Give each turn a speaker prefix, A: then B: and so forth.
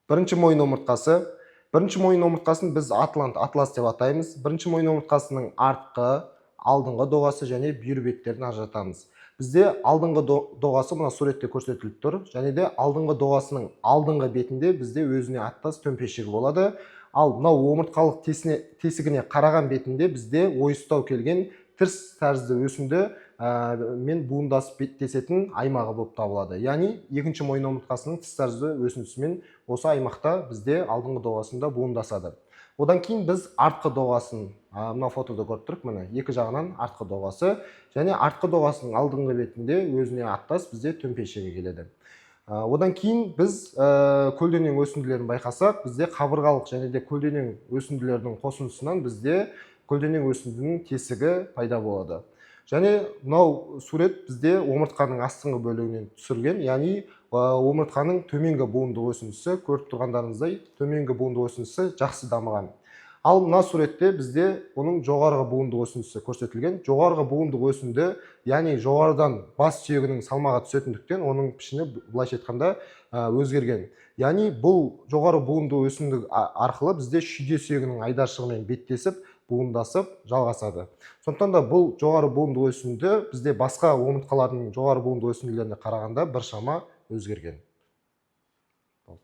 A: Бірінші мойын омыртқасы. Бірінші мойын омыртқасын біз атлас деп атаймыз. Бірінші мойын омыртқасының артқы, алдыңғы доғасы және бүйір беттерін ажыратамыз. Бізде алдыңғы доғасы мына суретте көрсетіліп тұр. Және де алдыңғы доғасының алдыңғы бетінде бізде өзіне аттас төмпешігі болады. Ал мынау омыртқалық тесігіне қараған бетінде бізде ойыстау келген тірс тәрізді өсінді мен буындасып беттесетін аймағы болып табылады. Яғни екінші мойын омыртқасының тіс тәрізді өсіндісімен осы аймақта бізде алдыңғы доғасында буындасады. Одан кейін біз артқы доғасын, мына фотода көріп тұрмыз, міне екі жағынан артқы доғасы және артқы доғасының алдыңғы бетінде өзіне аттас бізде төмпешігі келеді. Одан кейін біз көлденең өсінділерін байқасақ, бізде қабырғалық және де көлденең өсінділердің қосындысынан бізде көлденең өсіндінің тесігі пайда болады. Және мынау сурет бізде омыртқаның астыңғы бөлігінен түсірілген, яғни омыртқаның төменгі буындық өсіндісі, көріп тұрғандарыңыздай, төменгі буындық өсіндісі жақсы дамыған. Ал мына суретте бізде оның жоғарғы буындық өсіндісі көрсетілген. Жоғарғы буындық өсінді, яғни жоғарыдан бас сүйегінің салмағы түсетіндіктен оның пішіні былайша айтқанда өзгерген. Яғни бұл жоғары буындық өсіндік арқылы бізде шүйде сүйегінің айдаршығымен беттесіп, буындасып жалғасады. Сондықтан да бұл жоғары буындық өсінді бізде басқа омыртқалардың жоғары буындық өсінділеріне қарағанда біршама өзгерген.